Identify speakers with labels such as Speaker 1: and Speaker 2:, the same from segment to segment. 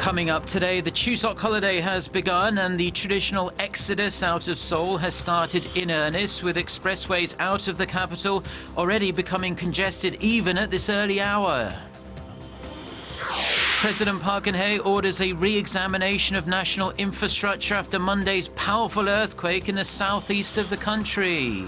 Speaker 1: Coming up today, the Chuseok holiday has begun and the traditional exodus out of Seoul has started in earnest, with expressways out of the capital already becoming congested even at this early hour. President Park Geun-hye orders a re-examination of national infrastructure after Monday's powerful earthquake in the southeast of the country.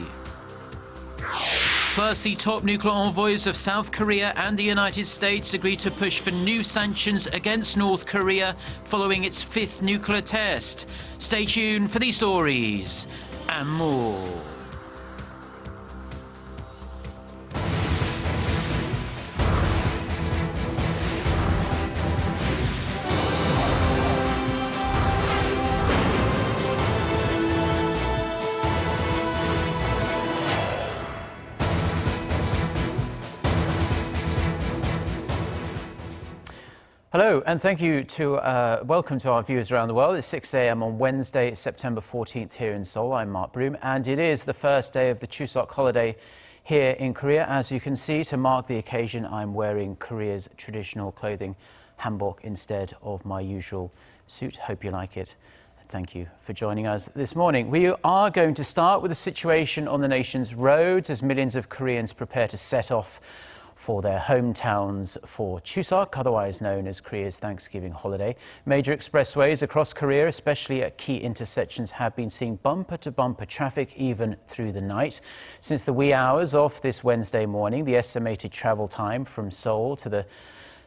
Speaker 1: Plus, the top nuclear envoys of South Korea and the United States agree to push for new sanctions against North Korea following its fifth nuclear test. Stay tuned for these stories and more. Hello, and thank you welcome to our viewers around the world. It's 6 a.m. on Wednesday, September 14th here in Seoul. I'm Mark Broom, and it is the first day of the Chuseok holiday here in Korea. As you can see, to mark the occasion, I'm wearing Korea's traditional clothing, hanbok, instead of my usual suit. Hope you like it. Thank you for joining us this morning. We are going to start with the situation on the nation's roads as millions of Koreans prepare to set off for their hometowns for Chuseok, otherwise known as Korea's Thanksgiving holiday. Major expressways across Korea, especially at key intersections, have been seeing bumper-to-bumper traffic even through the night. Since the wee hours of this Wednesday morning, the estimated travel time from Seoul to the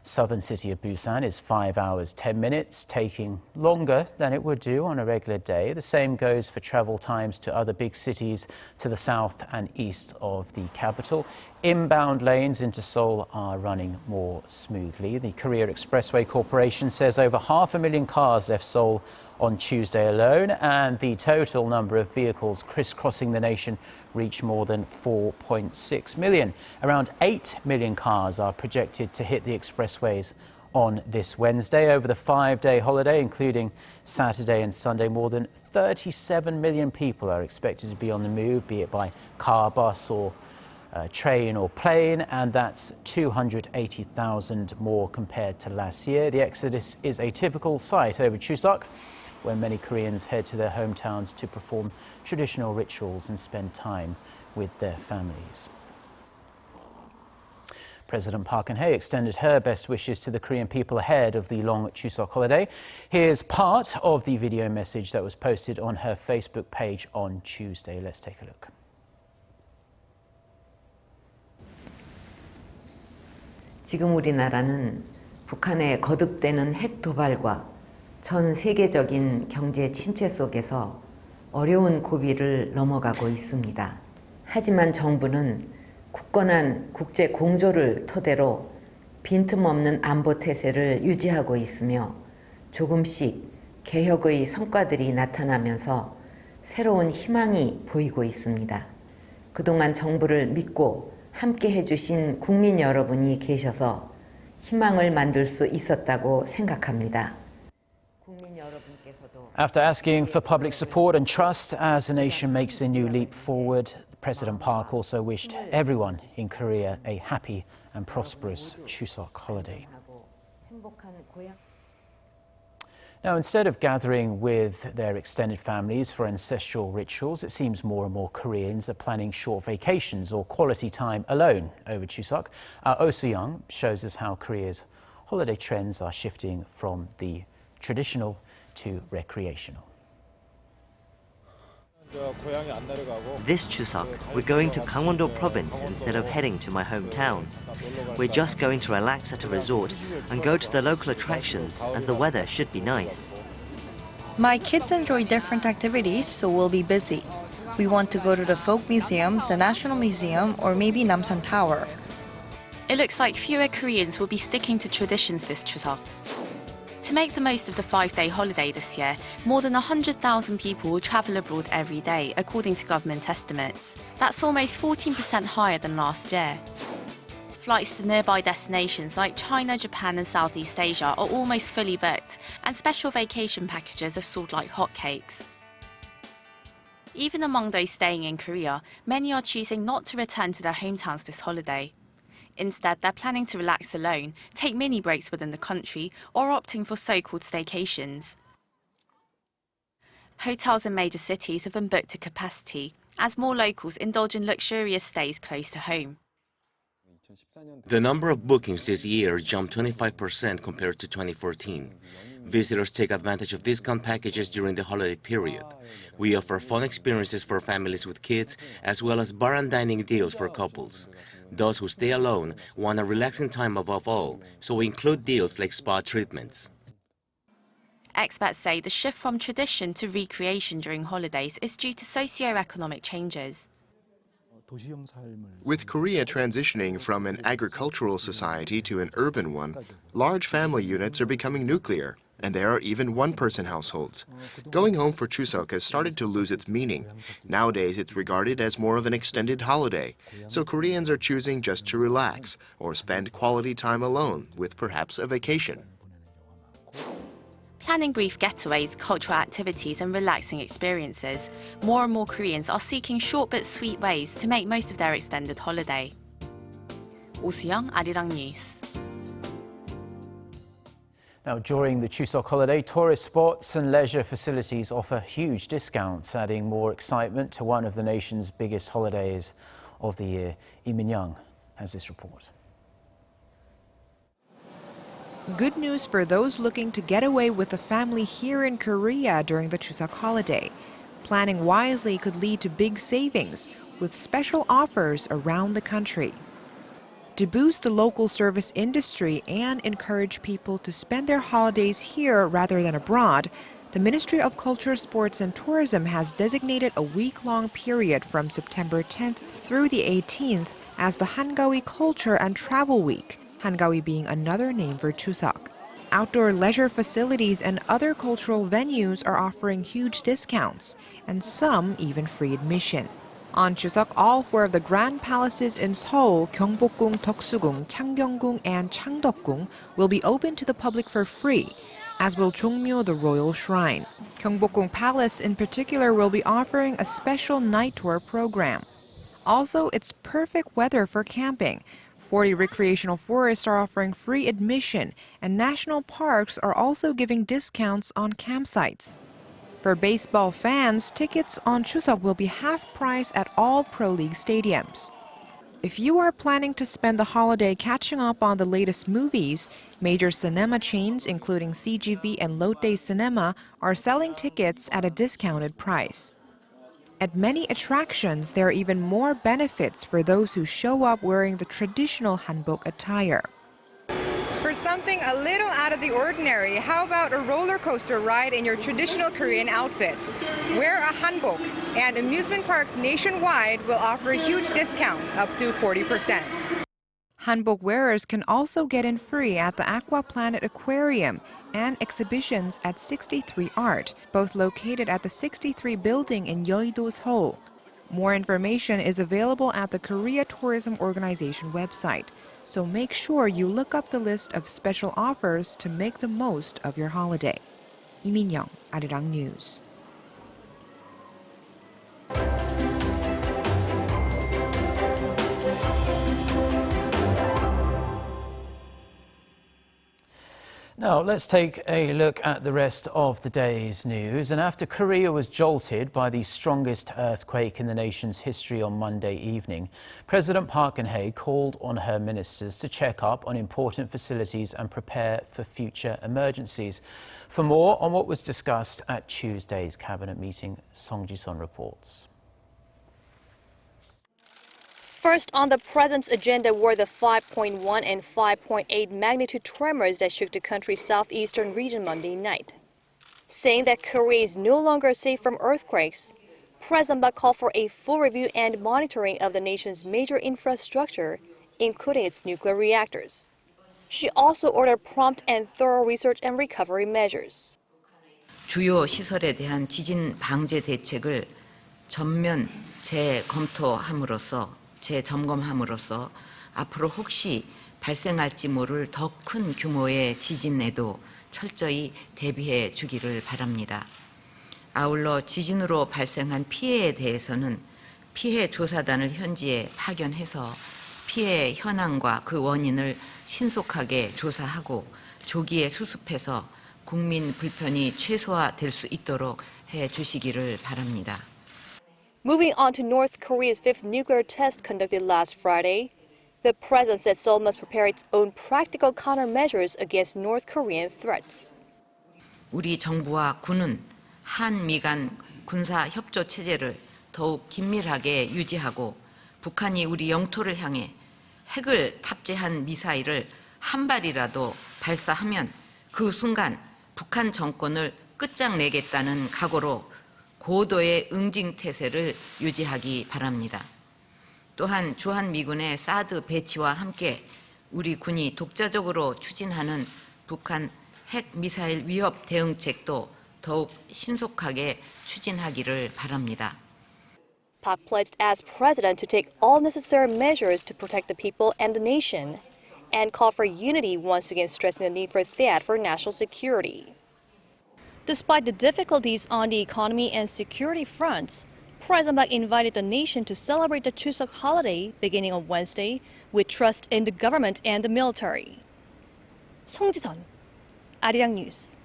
Speaker 1: southern city of Busan is 5 hours 10 minutes, taking longer than it would do on a regular day. The same goes for travel times to other big cities to the south and east of the capital. Inbound lanes into Seoul are running more smoothly. The Korea Expressway Corporation says over 500,000 cars left Seoul on Tuesday alone, and the total number of vehicles crisscrossing the nation reached more than 4.6 million. Around 8 million cars are projected to hit the expressways on this Wednesday. Over the 5-day holiday, including Saturday and Sunday, more than 37 million people are expected to be on the move, be it by car, bus or train or plane, and that's 280,000 more compared to last year. The exodus is a typical sight over Chuseok, when many Koreans head to their hometowns to perform traditional rituals and spend time with their families. President Park Geun-hye extended her best wishes to the Korean people ahead of the long Chuseok holiday. Here's part of the video message that was posted on her Facebook page on Tuesday. Let's take a look.
Speaker 2: 지금 우리나라는 북한의 거듭되는 핵 도발과 전 세계적인 경제 침체 속에서 어려운 고비를 넘어가고 있습니다. 하지만 정부는 굳건한 국제 공조를 토대로 빈틈없는 안보 태세를 유지하고 있으며 조금씩 개혁의 성과들이 나타나면서 새로운 희망이 보이고 있습니다. 그동안 정부를 믿고 함께 해주신 국민 여러분이 계셔서 희망을 만들 수 있었다고 생각합니다.
Speaker 1: After asking for public support and trust as the nation makes a new leap forward, President Park also wished everyone in Korea a happy and prosperous Chuseok holiday. Now, instead of gathering with their extended families for ancestral rituals, it seems more and more Koreans are planning short vacations or quality time alone over Chuseok. Our Oh Soo-young shows us how Korea's holiday trends are shifting from the traditional to recreational.
Speaker 3: This Chuseok, we're going to Gangwon-do province instead of heading to my hometown. We're just going to relax at a resort and go to the local attractions as the weather should be nice.
Speaker 4: My kids enjoy different activities, so we'll be busy. We want to go to the Folk Museum, the National Museum, or maybe Namsan Tower.
Speaker 5: It looks like fewer Koreans will be sticking to traditions this Chuseok. To make the most of the 5-day holiday this year, more than 100,000 people will travel abroad every day, according to government estimates. That's almost 14% higher than last year. Flights to nearby destinations like China, Japan and Southeast Asia are almost fully booked, and special vacation packages have sold like hotcakes. Even among those staying in Korea, many are choosing not to return to their hometowns this holiday. Instead, they're planning to relax alone, take mini breaks within the country, or opting for so-called staycations. Hotels in major cities have been booked to capacity, as more locals indulge in luxurious stays close to home.
Speaker 6: The number of bookings this year jumped 25% compared to 2014. Visitors take advantage of discount packages during the holiday period. We offer fun experiences for families with kids, as well as bar and dining deals for couples. Those who stay alone want a relaxing time above all, so we include deals like spa treatments.
Speaker 5: Experts say the shift from tradition to recreation during holidays is due to socio-economic changes.
Speaker 7: With Korea transitioning from an agricultural society to an urban one, large family units are becoming nuclear, and there are even one-person households. Going home for Chuseok has started to lose its meaning. Nowadays, it's regarded as more of an extended holiday, so Koreans are choosing just to relax or spend quality time alone with perhaps a vacation.
Speaker 5: Planning brief getaways, cultural activities and relaxing experiences, more and more Koreans are seeking short but sweet ways to make most of their extended holiday. 오수영, Arirang News.
Speaker 1: Now, during the Chuseok holiday, tourist spots and leisure facilities offer huge discounts, adding more excitement to one of the nation's biggest holidays of the year. Lee Min-young has this report.
Speaker 8: Good news for those looking to get away with the family here in Korea during the Chuseok holiday. Planning wisely could lead to big savings, with special offers around the country. To boost the local service industry and encourage people to spend their holidays here rather than abroad, the Ministry of Culture, Sports and Tourism has designated a week-long period from September 10th through the 18th as the Hangawi Culture and Travel Week, Hangawi being another name for Chuseok. Outdoor leisure facilities and other cultural venues are offering huge discounts, and some even free admission. On Chuseok, all four of the grand palaces in Seoul, Gyeongbokgung, Deoksugung, Changgyeonggung, and Changdeokgung, will be open to the public for free, as will Jongmyo, the royal shrine. Gyeongbokgung Palace in particular will be offering a special night tour program. Also, it's perfect weather for camping. 40 recreational forests are offering free admission, and national parks are also giving discounts on campsites. For baseball fans, tickets on Chuseok will be half price at all Pro League stadiums. If you are planning to spend the holiday catching up on the latest movies, major cinema chains including CGV and Lotte Cinema are selling tickets at a discounted price. At many attractions, there are even more benefits for those who show up wearing the traditional hanbok attire.
Speaker 9: For something a little out of the ordinary, how about a roller coaster ride in your traditional Korean outfit? Wear a hanbok, and amusement parks nationwide will offer huge discounts up to 40%.
Speaker 8: Hanbok wearers can also get in free at the Aqua Planet Aquarium and exhibitions at 63 Art, both located at the 63 building in Yeouido, Seoul. More information is available at the Korea Tourism Organization website, so make sure you look up the list of special offers to make the most of your holiday. Lee Min-young, Arirang News.
Speaker 1: Now, let's take a look at the rest of the day's news. And after Korea was jolted by the strongest earthquake in the nation's history on Monday evening, President Park Geun-hye called on her ministers to check up on important facilities and prepare for future emergencies. For more on what was discussed at Tuesday's cabinet meeting, Song Ji-sun reports.
Speaker 10: First on the president's agenda were the 5.1 and 5.8 magnitude tremors that shook the country's southeastern region Monday night. Saying that Korea is no longer safe from earthquakes, President Park called for a full review and monitoring of the nation's major infrastructure, including its nuclear reactors. She also ordered prompt and thorough research and recovery measures.
Speaker 2: 주요 시설에 대한 지진 방제 대책을 전면 재점검함으로써 앞으로 혹시 발생할지 모를 더 큰 규모의 지진에도 철저히 대비해 주기를 바랍니다. 아울러 지진으로 발생한 피해에 대해서는 피해 조사단을 현지에 파견해서 피해 현황과 그 원인을 신속하게 조사하고 조기에 수습해서 국민 불편이 최소화될 수 있도록 해 주시기를 바랍니다.
Speaker 10: Moving on to North Korea's fifth nuclear test conducted last Friday, the president said Seoul must prepare its own practical countermeasures against North Korean threats.
Speaker 2: 우리 정부와 군은 한미 간 군사 협조 체제를 더욱 긴밀하게 유지하고 북한이 우리 영토를 향해 핵을 탑재한 미사일을 한 발이라도 발사하면 그 순간 북한 정권을 끝장내겠다는 각오로 고도의 응징태세를 유지하기 바랍니다. 또한 주한미군의 사드 배치와 함께 우리 군이 독자적으로 추진하는 북한 핵미사일 위협 대응책도 더욱 신속하게 추진하기를 바랍니다.
Speaker 10: Park pledged as president to take all necessary measures to protect the people and the nation, and called for unity, once again stressing the need for THAAD for national security. Despite the difficulties on the economy and security fronts, President Park invited the nation to celebrate the Chuseok holiday beginning on Wednesday with trust in the government and the military. 송지선, Arirang News.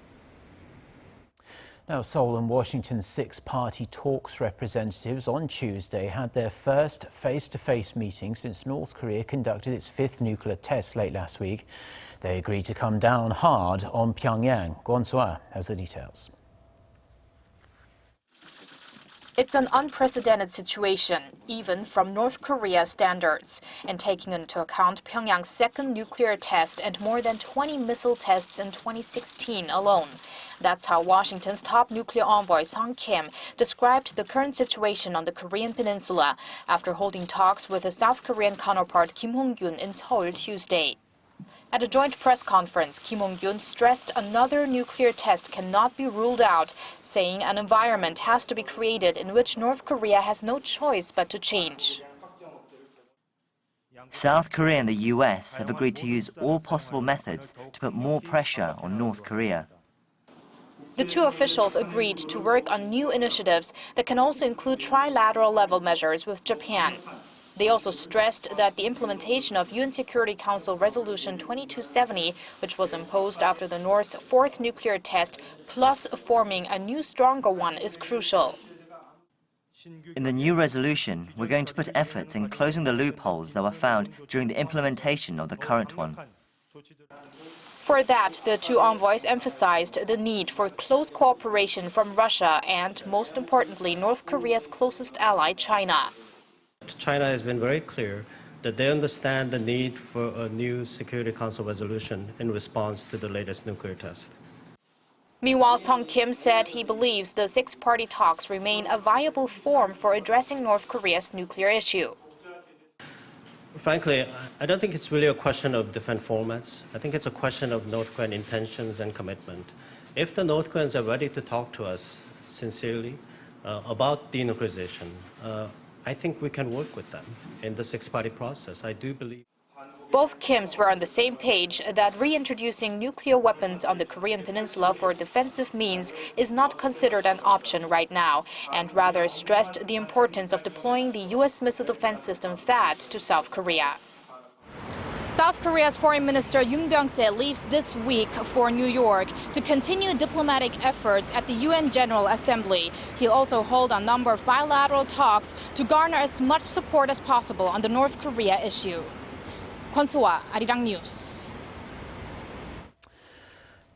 Speaker 1: Now, Seoul and Washington's Sixparty talks representatives on Tuesday had their first face-to-face meeting since North Korea conducted its fifth nuclear test late last week. They agreed to come down hard on Pyongyang. Kwon-soa has the details.
Speaker 11: It's an unprecedented situation, even from North Korea standards, and taking into account Pyongyang's second nuclear test and more than 20 missile tests in 2016 alone. That's how Washington's top nuclear envoy Sung Kim described the current situation on the Korean peninsula after holding talks with his South Korean counterpart Kim Hong-gyun in Seoul Tuesday. At a joint press conference, Kim Hong-gyun stressed another nuclear test cannot be ruled out, saying an environment has to be created in which North Korea has no choice but to change.
Speaker 3: South Korea and the U.S. have agreed to use all possible methods to put more pressure on North Korea.
Speaker 11: The two officials agreed to work on new initiatives that can also include trilateral level measures with Japan. They also stressed that the implementation of UN Security Council Resolution 2270, which was imposed after the North's fourth nuclear test, plus forming a new stronger one, is crucial.
Speaker 3: In the new resolution, we're going to put efforts in closing the loopholes that were found during the implementation of the current one.
Speaker 11: For that, the two envoys emphasized the need for close cooperation from Russia and, most importantly, North Korea's closest ally, China.
Speaker 12: China has been very clear that they understand the need for a new Security Council resolution in response to the latest nuclear test.
Speaker 11: Meanwhile, Sung Kim said he believes the six-party talks remain a viable forum for addressing North Korea's nuclear issue.
Speaker 12: Frankly, I don't think it's really a question of different formats. I think it's a question of North Korean intentions and commitment. If the North Koreans are ready to talk to us sincerely about denuclearization, I think we can work with them in the six-party process. I do believe.
Speaker 11: Both Kims were on the same page that reintroducing nuclear weapons on the Korean peninsula for defensive means is not considered an option right now, and rather stressed the importance of deploying the U.S. missile defense system THAAD to South Korea. South Korea's Foreign Minister Yoon Byung-se leaves this week for New York to continue diplomatic efforts at the UN General Assembly. He'll also hold a number of bilateral talks to garner as much support as possible on the North Korea issue. Kwon-soa, Arirang News.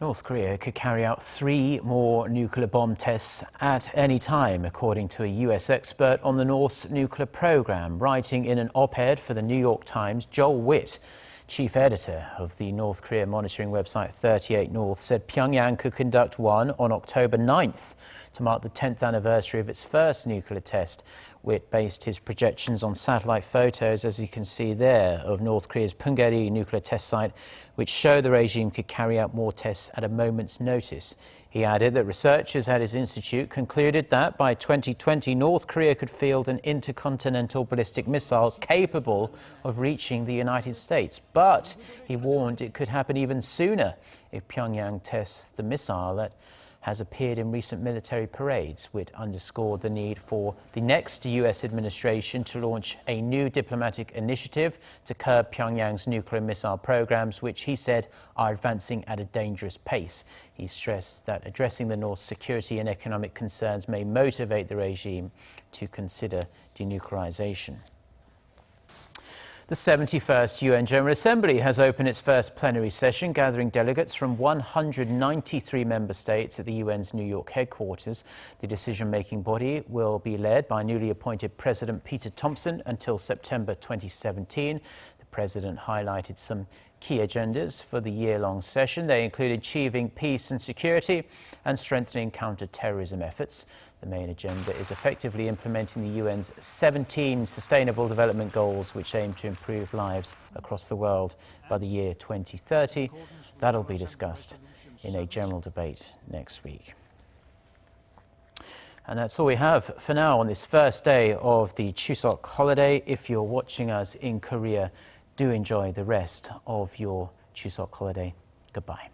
Speaker 1: North Korea could carry out 3 more nuclear bomb tests at any time, according to a U.S. expert on the North's nuclear program. Writing in an op-ed for the New York Times, Joel Witt, chief editor of the North Korea monitoring website 38 North, said Pyongyang could conduct one on October 9th to mark the 10th anniversary of its first nuclear test. Witt based his projections on satellite photos, as you can see there, of North Korea's Punggye-ri nuclear test site, which show the regime could carry out more tests at a moment's notice. He added that researchers at his institute concluded that by 2020, North Korea could field an intercontinental ballistic missile capable of reaching the United States. But he warned it could happen even sooner if Pyongyang tests the missile at has appeared in recent military parades, which underscored the need for the next U.S. administration to launch a new diplomatic initiative to curb Pyongyang's nuclear missile programs, which he said are advancing at a dangerous pace. He stressed that addressing the North's security and economic concerns may motivate the regime to consider denuclearization. The 71st UN General Assembly has opened its first plenary session, gathering delegates from 193 member states at the UN's New York headquarters. The decision-making body will be led by newly appointed President Peter Thompson until September 2017. The President highlighted some key agendas for the year-long session. They include achieving peace and security and strengthening counter-terrorism efforts. The main agenda is effectively implementing the UN's 17 Sustainable Development Goals, which aim to improve lives across the world by the year 2030. That'll be discussed in a general debate next week. And that's all we have for now on this first day of the Chuseok holiday. If you're watching us in Korea, do enjoy the rest of your Chuseok holiday. Goodbye.